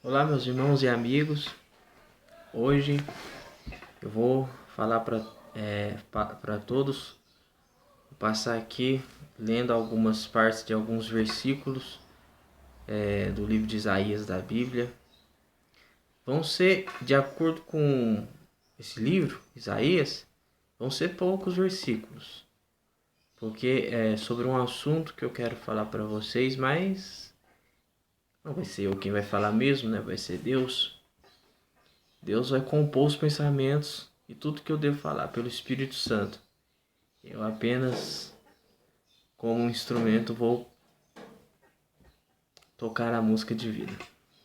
Olá, meus irmãos e amigos. Hoje eu vou falar para todos, vou passar aqui lendo algumas partes de alguns versículos do livro de Isaías da Bíblia. Vão ser, de acordo com esse livro, Isaías, vão ser poucos versículos, porque é sobre um assunto que eu quero falar para vocês, mas não vai ser eu quem vai falar mesmo, né? Vai ser Deus. Deus vai compor os pensamentos e tudo que eu devo falar pelo Espírito Santo. Eu apenas, como um instrumento, vou tocar a música de vida,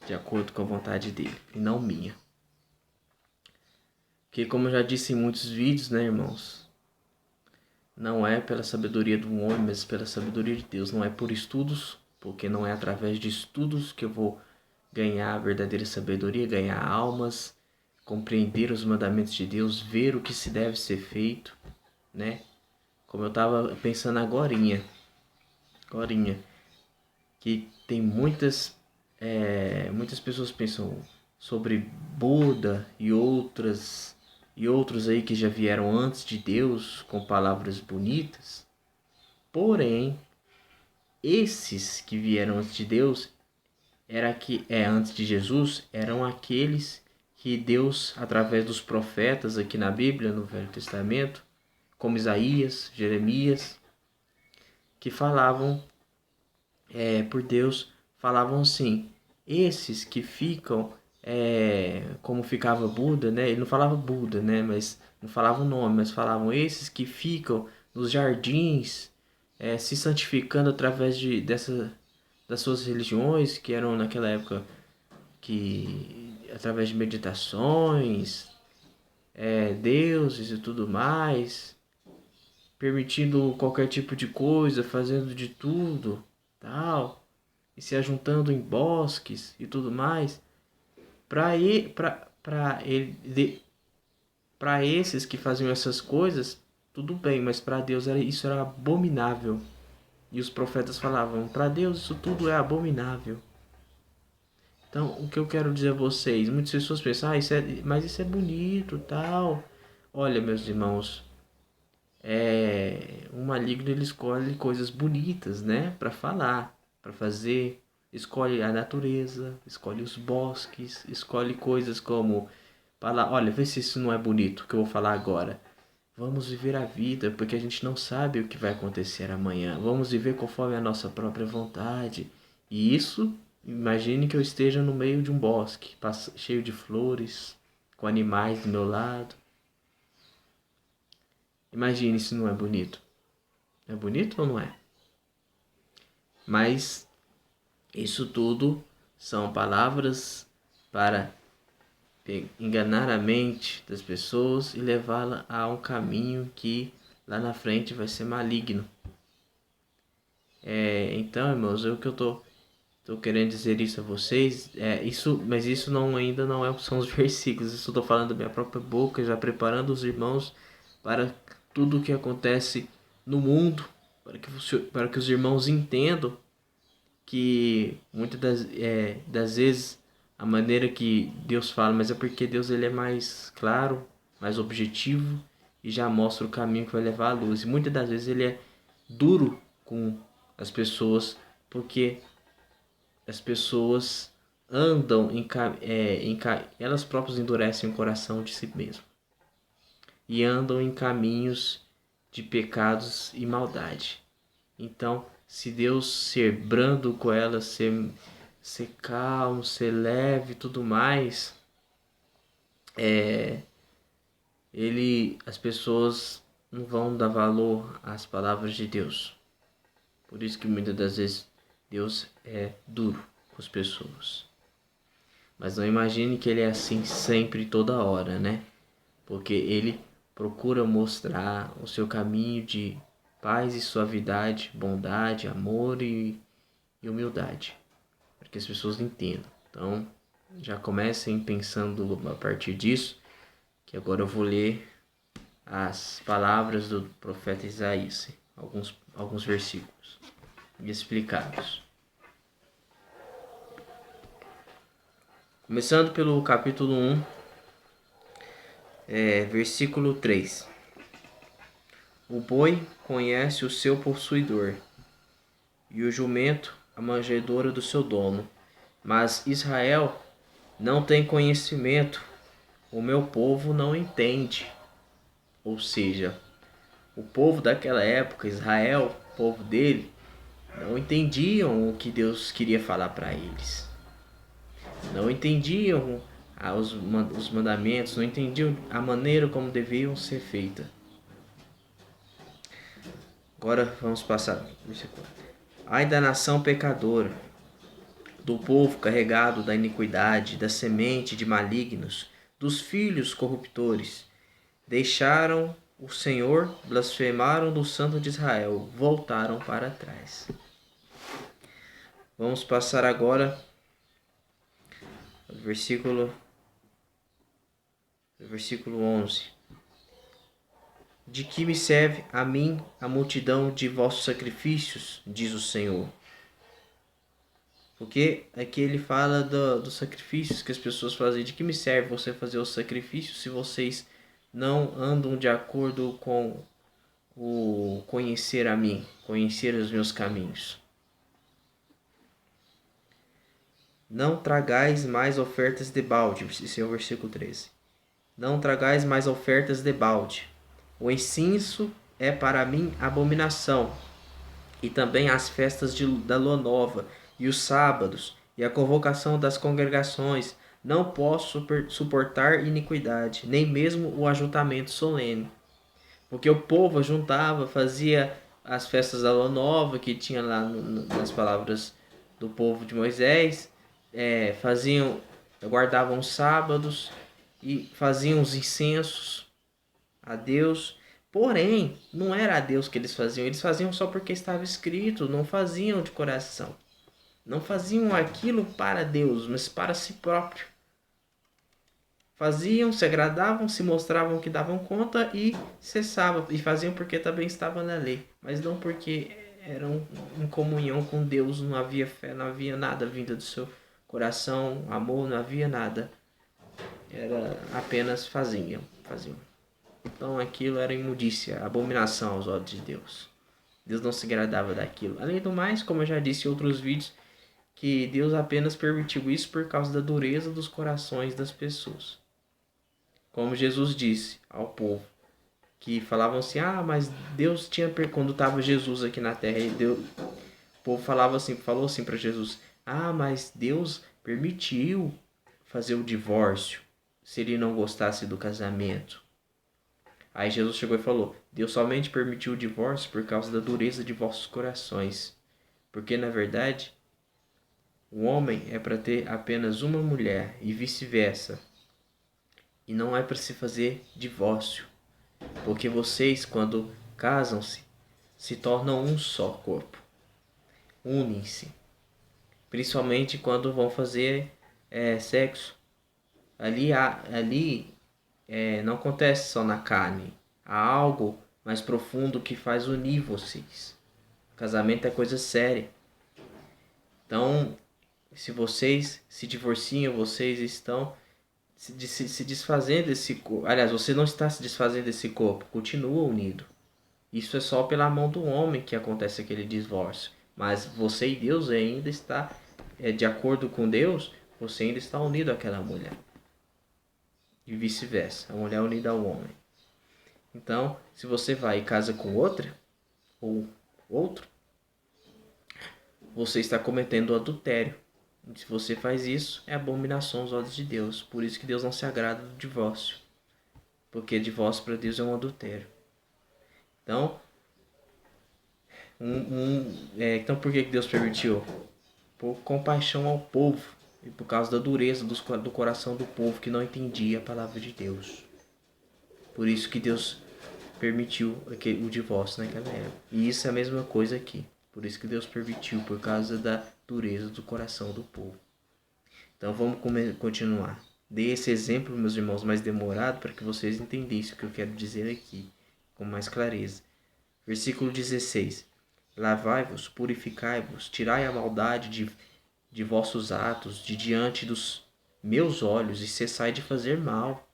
de acordo com a vontade dele, e não minha. Porque, como eu já disse em muitos vídeos, né, irmãos? Não é pela sabedoria do homem, mas pela sabedoria de Deus. Não é por estudos, porque não é através de estudos que eu vou ganhar a verdadeira sabedoria, ganhar almas, compreender os mandamentos de Deus, ver o que se deve ser feito, né? Como eu estava pensando agorinha, que tem muitas pessoas pensam sobre Buda e outros aí que já vieram antes de Deus com palavras bonitas. Porém, esses que vieram antes de Deus antes de Jesus, eram aqueles que Deus, através dos profetas aqui na Bíblia, no Velho Testamento, como Isaías, Jeremias, que falavam por Deus, falavam assim: esses que ficam, como ficava Buda, né? Ele não falava Buda, né? Mas não falava o nome, mas falavam esses que ficam nos jardins, se santificando através das suas religiões, que eram naquela época que através de meditações, deuses e tudo mais, permitindo qualquer tipo de coisa, fazendo de tudo, tal, e se ajuntando em bosques e tudo mais, para ele, para esses que faziam essas coisas, tudo bem, mas para Deus isso era abominável. E os profetas falavam: para Deus isso tudo é abominável. Então, o que eu quero dizer a vocês, muitas pessoas pensam: mas isso é bonito, tal. Olha, meus irmãos, o maligno ele escolhe coisas bonitas, né, para falar, para fazer, escolhe a natureza, escolhe os bosques, escolhe coisas como falar, olha, vê se isso não é bonito que eu vou falar agora. Vamos viver a vida, porque a gente não sabe o que vai acontecer amanhã. Vamos viver conforme a nossa própria vontade. E isso, imagine que eu esteja no meio de um bosque, cheio de flores, com animais do meu lado. Imagine se não é bonito. É bonito ou não é? Mas isso tudo são palavras para enganar a mente das pessoas e levá-la a um caminho que lá na frente vai ser maligno. Então, irmãos, o que eu tô querendo dizer isso a vocês, mas isso não ainda não são os versículos, isso eu tô falando da minha própria boca, já preparando os irmãos para tudo o que acontece no mundo, para que os irmãos entendam que muitas das vezes a maneira que Deus fala, mas é porque Deus ele é mais claro, mais objetivo e já mostra o caminho que vai levar à luz. E muitas das vezes ele é duro com as pessoas, porque as pessoas andam elas próprias endurecem o coração de si mesmas e andam em caminhos de pecados e maldade. Então, se Deus ser brando com elas, ser calmo, ser leve e tudo mais, as pessoas não vão dar valor às palavras de Deus. Por isso que muitas das vezes Deus é duro com as pessoas. Mas não imagine que ele é assim sempre, toda hora, né? Porque ele procura mostrar o seu caminho de paz e suavidade, bondade, amor e humildade, para que as pessoas entendam. Então, já comecem pensando a partir disso, que agora eu vou ler as palavras do profeta Isaías, alguns versículos explicados. Começando pelo capítulo 1, versículo 3. O boi conhece o seu possuidor, e o jumento a manjedoura do seu dono. Mas Israel não tem conhecimento, o meu povo não entende. Ou seja, o povo daquela época, Israel, o povo dele, não entendiam o que Deus queria falar para eles. Não entendiam os mandamentos, não entendiam a maneira como deviam ser feitas. Agora vamos passar. Ai da nação pecadora, do povo carregado da iniquidade, da semente de malignos, dos filhos corruptores. Deixaram o Senhor, blasfemaram do Santo de Israel, voltaram para trás. Vamos passar agora ao versículo 11. De que me serve a mim a multidão de vossos sacrifícios, diz o Senhor. Porque aqui ele fala dos sacrifícios que as pessoas fazem. De que me serve você fazer os sacrifícios se vocês não andam de acordo com o conhecer a mim, conhecer os meus caminhos? Não tragais mais ofertas de balde. Esse é o versículo 13. Não tragais mais ofertas de balde. O incenso é para mim abominação, e também as festas da lua nova, e os sábados, e a convocação das congregações. Não posso suportar iniquidade, nem mesmo o ajuntamento solene. Porque o povo juntava, fazia as festas da lua nova, que tinha lá nas palavras do povo de Moisés, guardavam os sábados e faziam os incensos a Deus. Porém, não era a Deus que eles faziam só porque estava escrito, não faziam de coração. Não faziam aquilo para Deus, mas para si próprio. Faziam, se agradavam, se mostravam que davam conta e cessavam. E faziam porque também estava na lei, mas não porque eram em comunhão com Deus, não havia fé, não havia nada vindo do seu coração, amor, não havia nada. Era apenas faziam. Então aquilo era imundícia, abominação aos olhos de Deus. Deus não se agradava daquilo. Além do mais, como eu já disse em outros vídeos, que Deus apenas permitiu isso por causa da dureza dos corações das pessoas. Como Jesus disse ao povo, que falavam assim, mas Deus tinha, quando estava Jesus aqui na terra, o povo falou assim para Jesus, mas Deus permitiu fazer o divórcio, se ele não gostasse do casamento. Aí Jesus chegou e falou, Deus somente permitiu o divórcio por causa da dureza de vossos corações. Porque, na verdade, o homem é para ter apenas uma mulher e vice-versa. E não é para se fazer divórcio. Porque vocês, quando casam-se, se tornam um só corpo. Unem-se. Principalmente quando vão fazer sexo. Ali não acontece só na carne. Há algo mais profundo que faz unir vocês. Casamento é coisa séria. Então, se vocês se divorciam, vocês estão se desfazendo desse corpo. Aliás, você não está se desfazendo desse corpo, continua unido. Isso é só pela mão do homem que acontece aquele divórcio. Mas você e Deus ainda está, de acordo com Deus, você ainda está unido àquela mulher. E vice-versa, a mulher unida ao homem. Então, se você vai e casa com outra, ou outro, você está cometendo adultério. E se você faz isso, é abominação aos olhos de Deus. Por isso que Deus não se agrada do divórcio. Porque divórcio para Deus é um adultério. Então, então por que Deus permitiu? Por compaixão ao povo. E por causa da dureza do coração do povo que não entendia a palavra de Deus. Por isso que Deus permitiu o divórcio naquela época. E isso é a mesma coisa aqui. Por isso que Deus permitiu, por causa da dureza do coração do povo. Então vamos continuar. Dei esse exemplo, meus irmãos, mais demorado para que vocês entendessem o que eu quero dizer aqui, com mais clareza. Versículo 16. Lavai-vos, purificai-vos, tirai a maldade de vossos atos de diante dos meus olhos e cessai de fazer mal.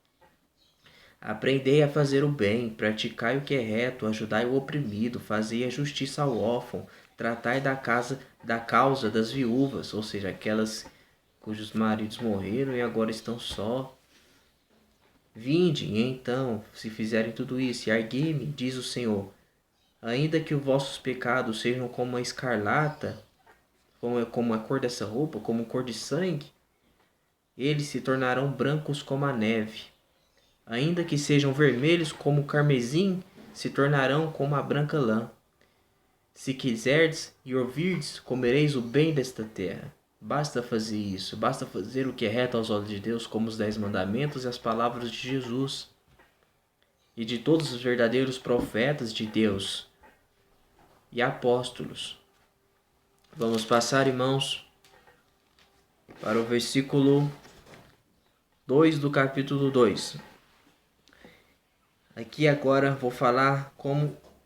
Aprendei a fazer o bem, praticai o que é reto, ajudai o oprimido, fazei a justiça ao órfão, tratai da causa das viúvas, ou seja, aquelas cujos maridos morreram e agora estão só. Vinde, e então, se fizerem tudo isso, e erguei-me, diz o Senhor, ainda que os vossos pecados sejam como a escarlata, como a cor dessa roupa, como cor de sangue, eles se tornarão brancos como a neve. Ainda que sejam vermelhos como o carmesim, se tornarão como a branca lã. Se quiserdes e ouvirdes, comereis o bem desta terra. Basta fazer isso, basta fazer o que é reto aos olhos de Deus, como os 10 mandamentos e as palavras de Jesus e de todos os verdadeiros profetas de Deus e apóstolos. Vamos passar, irmãos, para o versículo 2 do capítulo 2. Aqui agora vou falar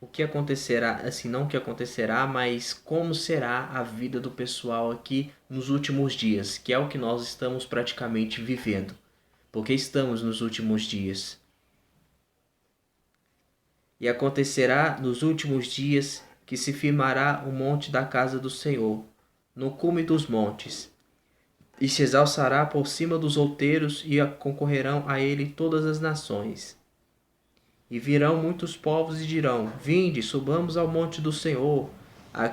o que acontecerá, assim, não o que acontecerá, mas como será a vida do pessoal aqui nos últimos dias, que é o que nós estamos praticamente vivendo, porque estamos nos últimos dias. E acontecerá nos últimos dias que se firmará o monte da casa do Senhor, no cume dos montes, e se exalçará por cima dos outeiros, e concorrerão a ele todas as nações. E virão muitos povos e dirão: Vinde, subamos ao monte do Senhor, à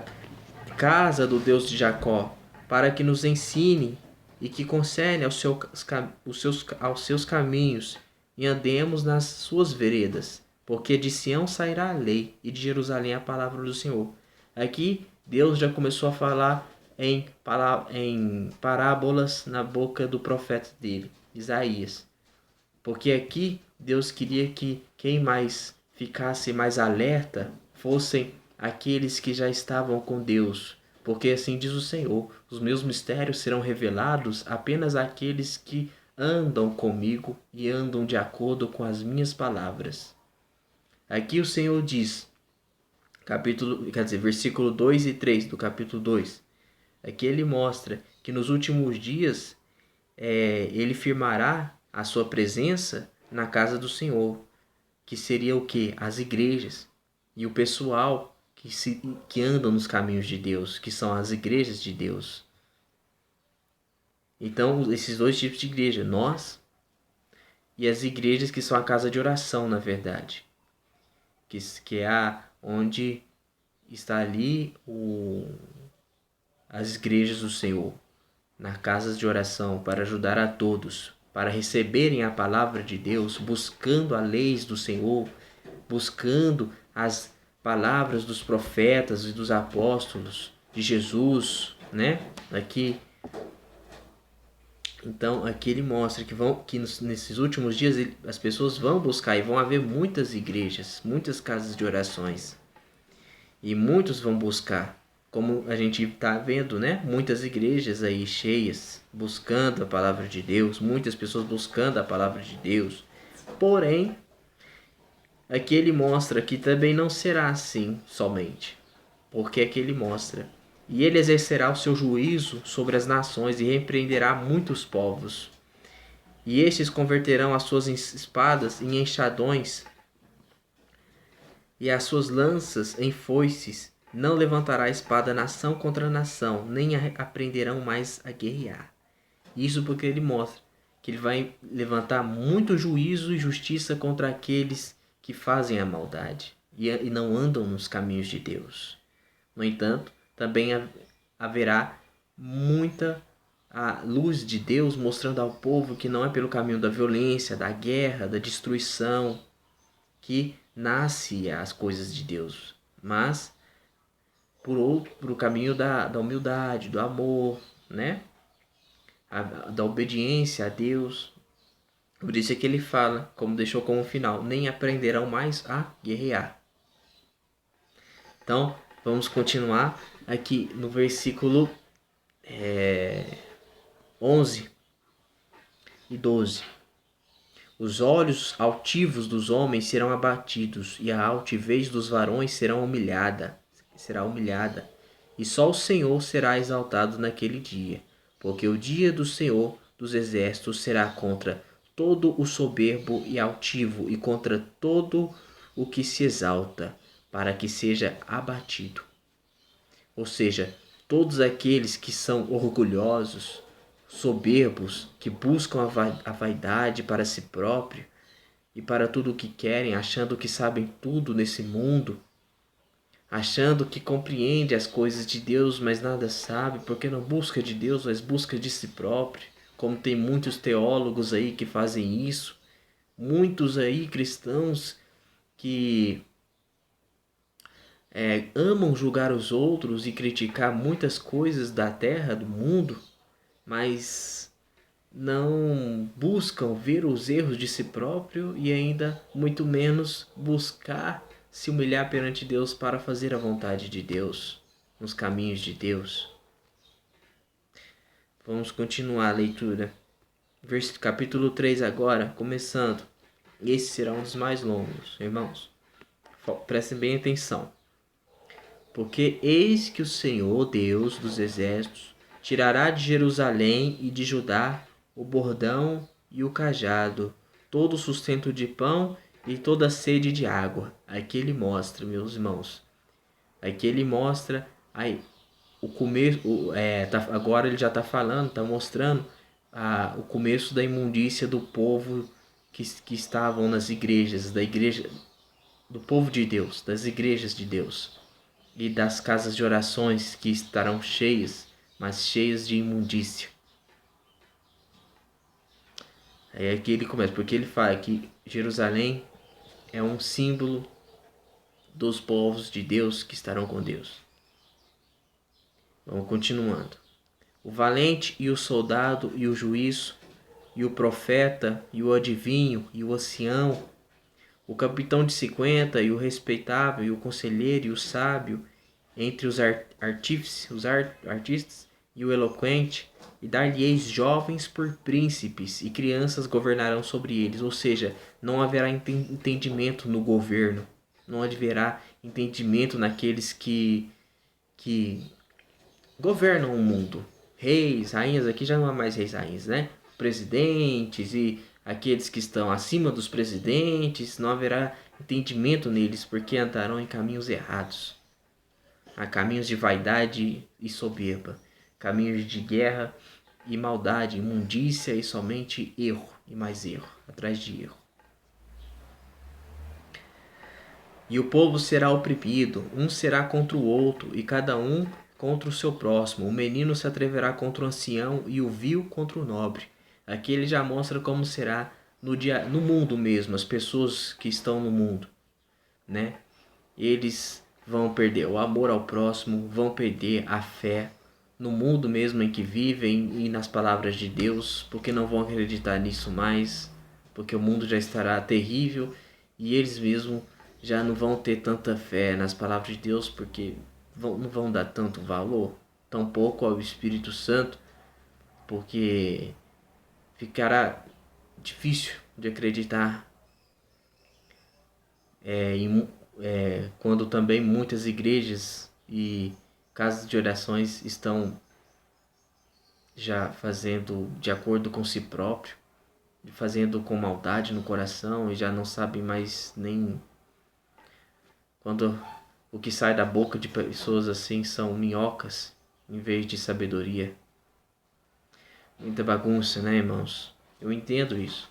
casa do Deus de Jacó, para que nos ensine e que concerne aos seus caminhos, e andemos nas suas veredas. Porque de Sião sairá a lei, e de Jerusalém a palavra do Senhor. Aqui Deus já começou a falar em parábolas na boca do profeta dele, Isaías. Porque aqui Deus queria que quem mais ficasse mais alerta fossem aqueles que já estavam com Deus. Porque assim diz o Senhor: os meus mistérios serão revelados apenas àqueles que andam comigo e andam de acordo com as minhas palavras. Aqui o Senhor diz, versículo 2 e 3 do capítulo 2. Aqui ele mostra que nos últimos dias ele firmará a sua presença na casa do Senhor, que seria o que? As igrejas e o pessoal que andam nos caminhos de Deus, que são as igrejas de Deus. Então, esses dois tipos de igreja, nós e as igrejas que são a casa de oração, na verdade, que é onde está ali as igrejas do Senhor, nas casas de oração, para ajudar a todos, para receberem a palavra de Deus, buscando as leis do Senhor, buscando as palavras dos profetas e dos apóstolos de Jesus, né? Então aqui ele mostra que nesses últimos dias as pessoas vão buscar e vão haver muitas igrejas, muitas casas de orações. E muitos vão buscar, como a gente está vendo, né? Muitas igrejas aí cheias, buscando a palavra de Deus, muitas pessoas buscando a palavra de Deus. Porém, aqui ele mostra que também não será assim somente. Porque aqui ele mostra: e ele exercerá o seu juízo sobre as nações e repreenderá muitos povos. E estes converterão as suas espadas em enxadões e as suas lanças em foices. Não levantará espada nação contra nação, nem aprenderão mais a guerrear. Isso porque ele mostra que ele vai levantar muito juízo e justiça contra aqueles que fazem a maldade e não andam nos caminhos de Deus. No entanto, também haverá muita a luz de Deus mostrando ao povo que não é pelo caminho da violência, da guerra, da destruição que nasce as coisas de Deus, mas por o caminho da humildade, do amor, né? Da obediência a Deus. Por isso é que ele fala, como deixou como final: nem aprenderão mais a guerrear. Então, vamos continuar aqui no versículo 11 e 12. Os olhos altivos dos homens serão abatidos, e a altivez dos varões será humilhada, e só o Senhor será exaltado naquele dia, porque o dia do Senhor dos exércitos será contra todo o soberbo e altivo e contra todo o que se exalta, para que seja abatido. Ou seja, todos aqueles que são orgulhosos, soberbos, que buscam a vaidade para si próprio e para tudo o que querem, achando que sabem tudo nesse mundo, achando que compreende as coisas de Deus, mas nada sabe, porque não busca de Deus, mas busca de si próprio, como tem muitos teólogos aí que fazem isso, muitos aí cristãos que amam julgar os outros e criticar muitas coisas da terra, do mundo, mas não buscam ver os erros de si próprio e ainda muito menos buscar se humilhar perante Deus para fazer a vontade de Deus, nos caminhos de Deus. Vamos continuar a leitura. Capítulo 3 agora, começando. Esse será um dos mais longos, irmãos. Prestem bem atenção. Porque eis que o Senhor, Deus dos exércitos, tirará de Jerusalém e de Judá o bordão e o cajado, todo o sustento de pão e toda a sede de água. Aqui ele mostra, meus irmãos. Aqui ele mostra o começo. Agora ele já está falando, está mostrando o começo da imundícia do povo que estavam nas igrejas, da igreja, do povo de Deus, das igrejas de Deus. E das casas de orações que estarão cheias, mas cheias de imundícia. Aí aqui ele começa, porque ele fala que Jerusalém é um símbolo dos povos de Deus que estarão com Deus. Vamos continuando. O valente e o soldado e o juiz, e o profeta e o adivinho e o ancião, o capitão de 50 e o respeitável e o conselheiro e o sábio, entre os artífices, os artistas e o eloquente, e dar-lhe-eis jovens por príncipes, e crianças governarão sobre eles. Ou seja, não haverá entendimento no governo, não haverá entendimento naqueles que governam o mundo. Reis, rainhas, aqui já não há mais reis, rainhas, né? Presidentes e aqueles que estão acima dos presidentes, não haverá entendimento neles, porque andarão em caminhos errados. Há caminhos de vaidade e soberba, caminhos de guerra e maldade, imundícia e somente erro, e mais erro, atrás de erro. E o povo será oprimido, um será contra o outro, e cada um contra o seu próximo. O menino se atreverá contra o ancião, e o vil contra o nobre. Aqui ele já mostra como será no mundo mesmo, as pessoas que estão no mundo, né? Eles vão perder o amor ao próximo, vão perder a fé no mundo mesmo em que vivem e nas palavras de Deus, porque não vão acreditar nisso mais, porque o mundo já estará terrível e eles mesmos já não vão ter tanta fé nas palavras de Deus, porque não vão dar tanto valor, tampouco ao Espírito Santo, porque ficará difícil de acreditar quando também muitas igrejas e casas de orações estão já fazendo de acordo com si próprio, fazendo com maldade no coração e já não sabem mais nem quando o que sai da boca de pessoas assim são minhocas em vez de sabedoria. Muita bagunça, né, irmãos? Eu entendo isso.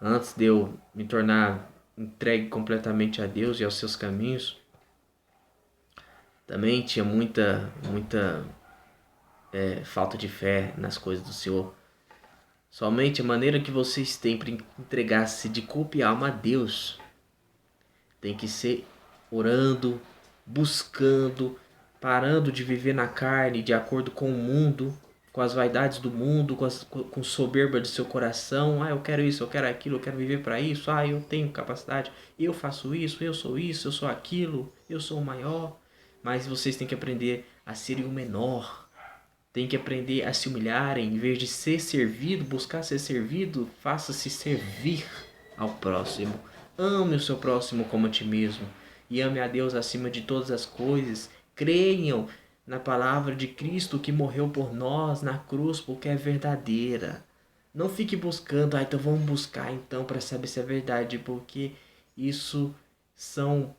Antes de eu me tornar entregue completamente a Deus e aos seus caminhos, também tinha muita falta de fé nas coisas do Senhor. Somente a maneira que vocês têm para entregar-se de corpo e alma a Deus tem que ser orando, buscando, parando de viver na carne de acordo com o mundo, com as vaidades do mundo, com soberba de seu coração. Eu quero isso, eu quero aquilo, eu quero viver para isso. Eu tenho capacidade, eu faço isso, eu sou aquilo, eu sou o maior. Mas vocês têm que aprender a serem o menor. Tem que aprender a se humilharem. Em vez de ser servido, buscar ser servido, faça-se servir ao próximo. Ame o seu próximo como a ti mesmo. E ame a Deus acima de todas as coisas. Creiam na palavra de Cristo que morreu por nós na cruz, porque é verdadeira. Não fique buscando, então vamos buscar então para saber se é verdade, porque isso são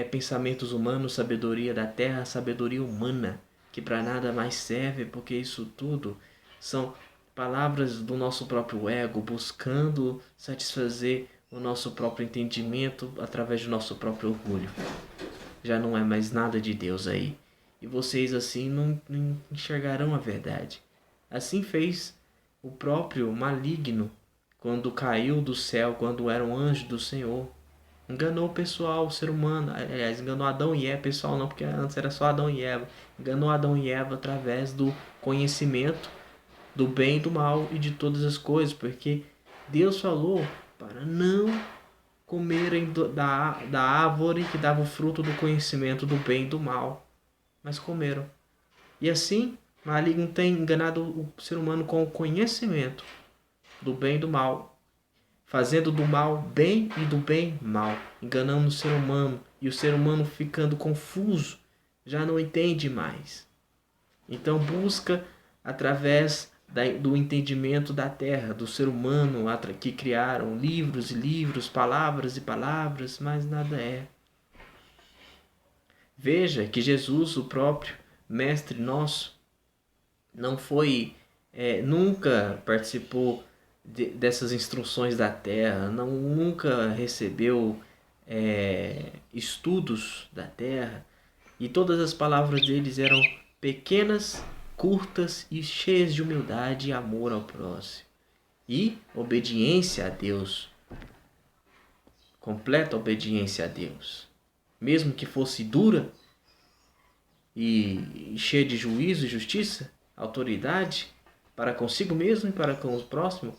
pensamentos humanos, sabedoria da terra, sabedoria humana, que para nada mais serve, porque isso tudo são palavras do nosso próprio ego, buscando satisfazer o nosso próprio entendimento através do nosso próprio orgulho. Já não é mais nada de Deus aí. E vocês assim não enxergarão a verdade. Assim fez o próprio maligno quando caiu do céu, quando era um anjo do Senhor. Enganou o pessoal, o ser humano. Aliás, enganou Adão e Eva, pessoal não, porque antes era só Adão e Eva. Enganou Adão e Eva através do conhecimento do bem e do mal e de todas as coisas, porque Deus falou para não comerem da árvore que dava o fruto do conhecimento do bem e do mal, mas comeram. E assim, o maligno tem enganado o ser humano com o conhecimento do bem e do mal, fazendo do mal bem e do bem mal, enganando o ser humano, e o ser humano ficando confuso, já não entende mais. Então busca através do entendimento da terra, do ser humano que criaram livros e livros, palavras e palavras, mas nada é. Veja que Jesus, o próprio Mestre nosso, não foi, nunca participou dessas instruções da terra, nunca recebeu estudos da terra, e todas as palavras deles eram pequenas, curtas e cheias de humildade e amor ao próximo. E obediência a Deus, completa obediência a Deus. Mesmo que fosse dura e cheia de juízo e justiça, autoridade para consigo mesmo e para com os próximos,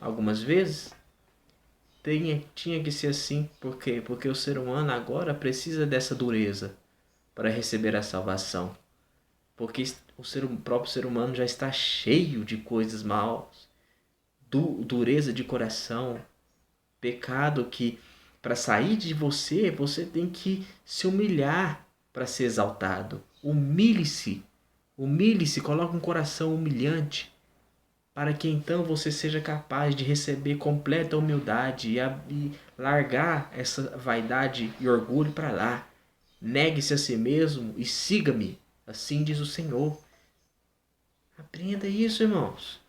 algumas vezes, tinha que ser assim. Por quê? Porque o ser humano agora precisa dessa dureza para receber a salvação. Porque o próprio ser humano já está cheio de coisas maus, dureza de coração, pecado que para sair de você, você tem que se humilhar para ser exaltado. Humilhe-se, coloque um coração humilhante, para que então você seja capaz de receber completa humildade e largar essa vaidade e orgulho para lá. Negue-se a si mesmo e siga-me, assim diz o Senhor. Aprenda isso, irmãos.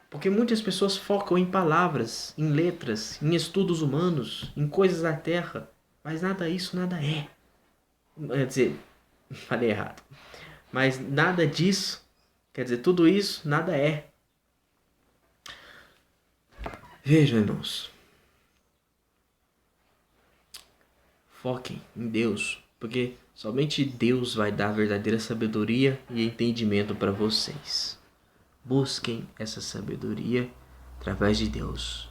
Porque muitas pessoas focam em palavras, em letras, em estudos humanos, em coisas da terra, mas nada é. Quer dizer, falei errado. Mas nada disso, quer dizer, tudo isso, nada é. Vejam, irmãos. Foquem em Deus, porque somente Deus vai dar verdadeira sabedoria e entendimento para vocês. Busquem essa sabedoria através de Deus,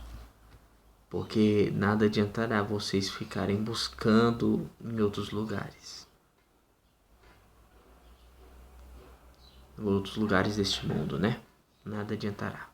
porque nada adiantará vocês ficarem buscando em outros lugares. Outros lugares deste mundo, né? Nada adiantará.